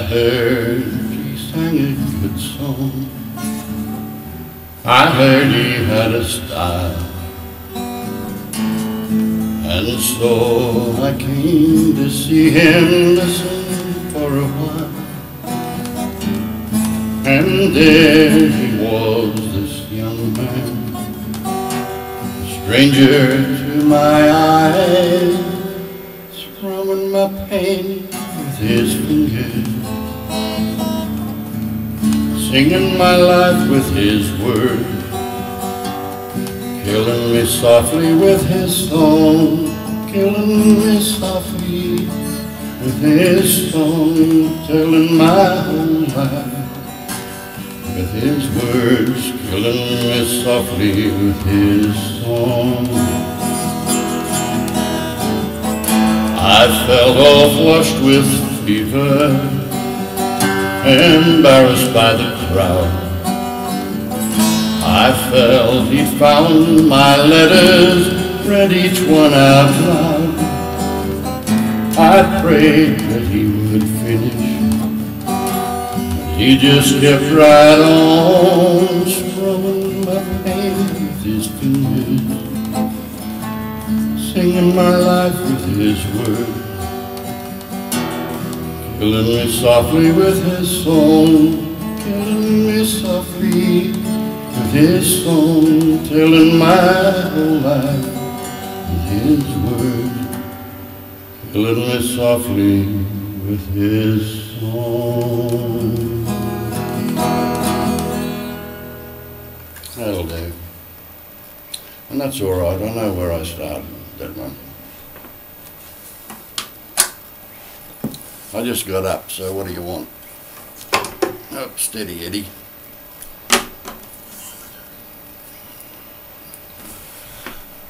heard he sang a good song. I heard he had a style, and so I came to see him listen for a while. And there he was, this young man, stranger to my eyes, strumming my pain with his fingers, singing my life with his words, killing me softly with his song, killing me softly with his song, telling my whole life with his words, killing me softly with his song. I felt all flushed with fever, embarrassed by the crowd. I felt he'd found my letters, read each one out loud. I prayed that he would finish, but he just kept right on, strumming my pain with his fingers, singing my life with his words, killing me softly with his song, killing me softly with his song, telling my whole life with his words, killing me softly with his song. That'll do. And that's all right. I know where I started that one. I just got up, so what do you want? Oh, steady, Eddie.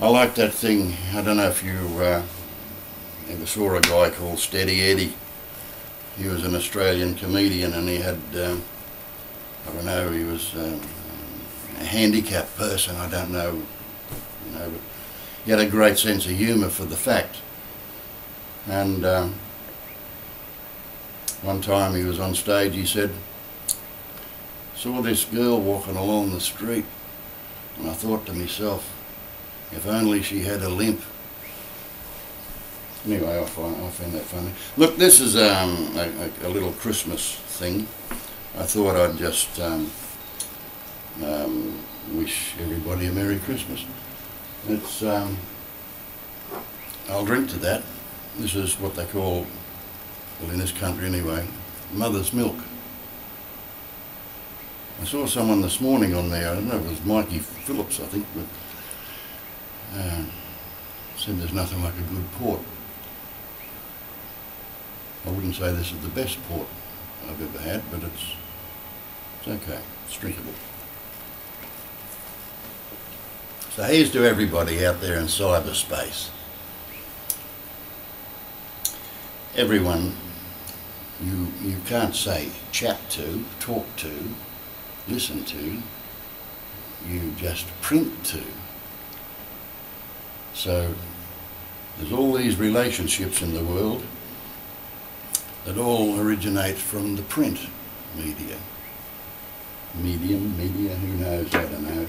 I like that thing. I don't know if you ever saw a guy called Steady Eddie. He was an Australian comedian, and he had, I don't know, he was a handicapped person, I don't know, you know, but he had a great sense of humour for the fact. And one time he was on stage, he said, saw this girl walking along the street, and I thought to myself, if only she had a limp. Anyway, I find that funny. Look, this is a little Christmas thing. I thought I'd just wish everybody a Merry Christmas. It's, I'll drink to that. This is what they call, well, in this country anyway, mother's milk. I saw someone this morning on there, I don't know, it was Mikey Phillips, I think, but said there's nothing like a good port. I wouldn't say this is the best port I've ever had, but it's okay, it's drinkable. So here's to everybody out there in cyberspace. Everyone you can't say chat to, talk to, listen to, you just print to. So there's all these relationships in the world that all originate from the print media. Media, who knows, I don't know.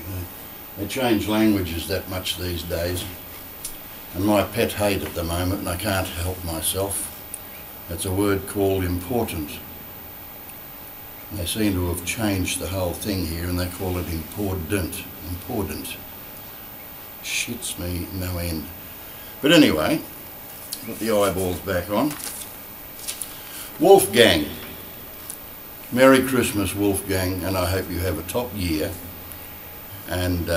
They change languages that much these days. And my pet hate at the moment, and I can't help myself, it's a word called important. And they seem to have changed the whole thing here, and they call it important. Important. Shits me no end. But anyway, put the eyeballs back on. Wolfgang. Merry Christmas, Wolfgang, and I hope you have a top year. And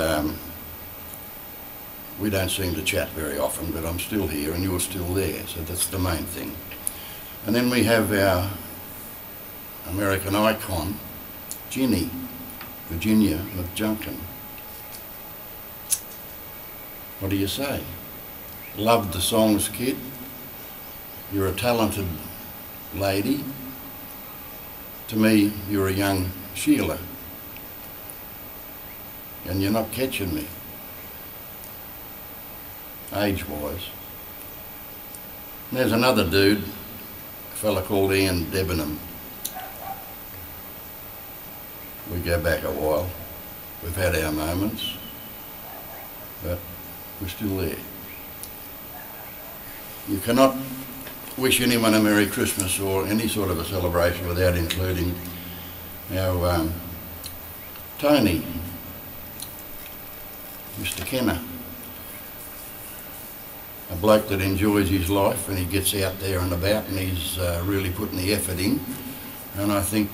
we don't seem to chat very often, but I'm still here and you're still there, so that's the main thing. And then we have our American icon, Ginny, Virginia McJunkin. What do you say? Loved the songs, kid. You're a talented lady. To me, you're a young Sheila. And you're not catching me, age-wise. There's another dude, a fella called Ian Debenham. We go back a while. We've had our moments, but we're still there. You cannot wish anyone a Merry Christmas or any sort of a celebration without including our Tony, Mr. Kenner, a bloke that enjoys his life and he gets out there and about and he's really putting the effort in, and I think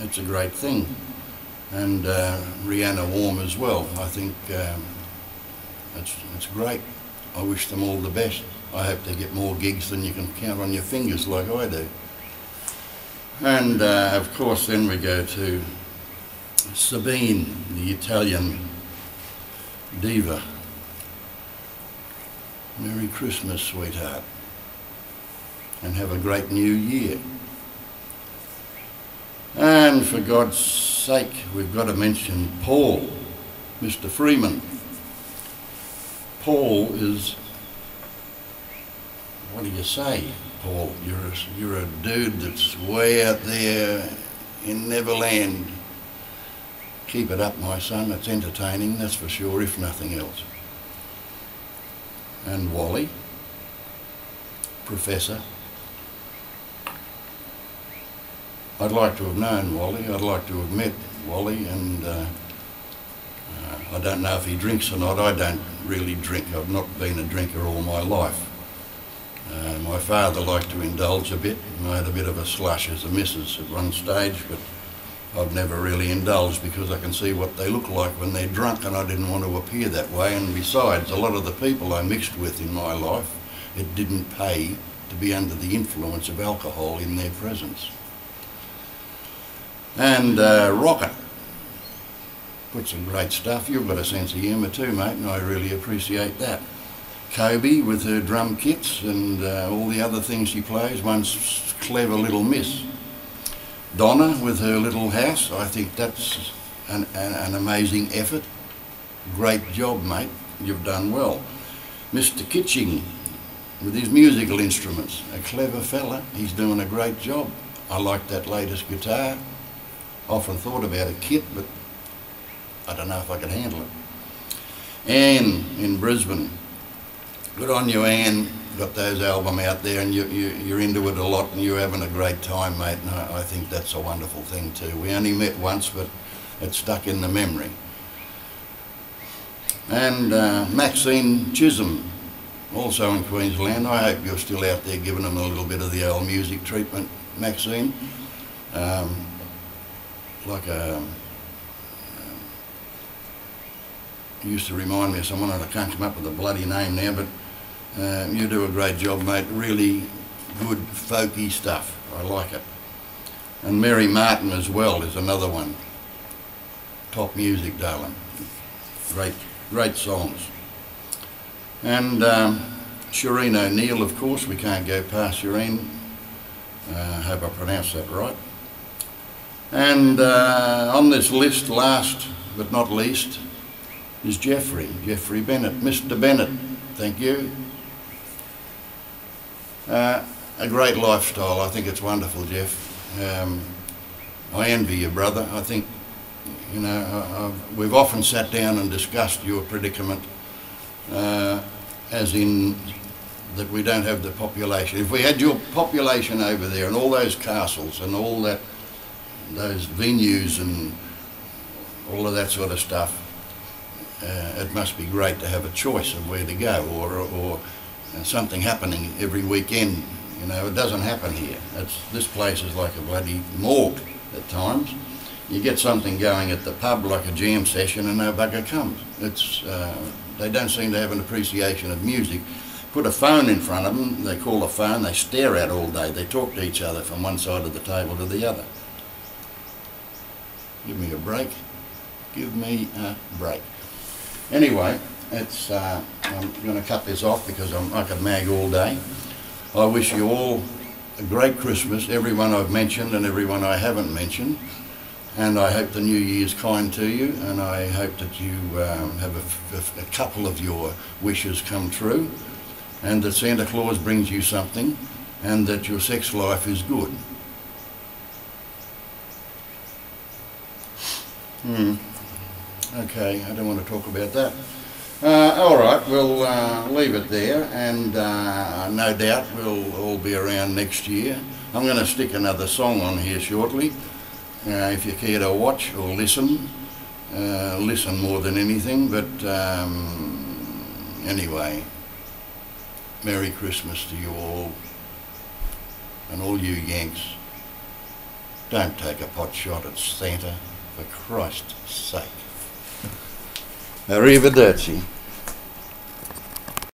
it's a great thing. And Rihanna Warm as well. I think it's great. I wish them all the best. I hope they get more gigs than you can count on your fingers like I do. And of course then we go to Sabine, the Italian diva. Merry Christmas, sweetheart, and have a great new year. And for God's sake, we've got to mention Paul, Mr. Freeman. Paul is, what do you say, Paul? You're a dude that's way out there in Neverland. Keep it up, my son. It's entertaining, that's for sure, if nothing else. And Wally, Professor. I'd like to have known Wally, I'd like to have met Wally, and I don't know if he drinks or not. I don't really drink. I've not been a drinker all my life. My father liked to indulge a bit, and I had a bit of a slush as a missus at one stage, but I've never really indulged because I can see what they look like when they're drunk, and I didn't want to appear that way. And besides, a lot of the people I mixed with in my life, it didn't pay to be under the influence of alcohol in their presence. And Rocket, put some great stuff. You've got a sense of humour too, mate, and I really appreciate that. Kobe with her drum kits and all the other things she plays, one's clever little miss. Donna with her little house, I think that's an amazing effort. Great job, mate, you've done well. Mr. Kitching with his musical instruments, a clever fella, he's doing a great job. I like that latest guitar. Often thought about a kit, but I don't know if I can handle it. Anne in Brisbane, good on you, Anne. Got those album out there, and you're into it a lot, and you're having a great time, mate. And I think that's a wonderful thing too. We only met once, but it's stuck in the memory. And Maxine Chisholm, also in Queensland. I hope you're still out there giving them a little bit of the old music treatment, Maxine. You used to remind me of someone, and I can't come up with a bloody name now, but you do a great job, mate. Really good folky stuff. I like it. And Mary Martin as well is another one. Top music, darling. Great songs. And Shireen O'Neill, of course. We can't go past Shireen. I hope I pronounced that right. And on this list, last but not least, is Jeffrey Bennett. Mr. Bennett, thank you. A great lifestyle. I think it's wonderful, Jeff. I envy you, brother. I think, you know, we've often sat down and discussed your predicament, as in that we don't have the population. If we had your population over there and all those castles and all that, those venues and all of that sort of stuff, it must be great to have a choice of where to go, or something happening every weekend. You know, it doesn't happen here. This place is like a bloody morgue at times. You get something going at the pub like a jam session and no bugger comes. They don't seem to have an appreciation of music. Put a phone in front of them, they call a phone, they stare at all day. They talk to each other from one side of the table to the other. Give me a break. Give me a break. Anyway, I'm going to cut this off because I could mag all day. I wish you all a great Christmas, everyone I've mentioned and everyone I haven't mentioned. And I hope the new year's kind to you, and I hope that you have a couple of your wishes come true, and that Santa Claus brings you something, and that your sex life is good. Okay, I don't want to talk about that. All right, we'll leave it there, and no doubt we'll all be around next year. I'm going to stick another song on here shortly. If you care to watch or listen, listen more than anything, but anyway, Merry Christmas to you all, and all you Yanks. Don't take a pot shot at Santa, for Christ's sake. Arrivederci.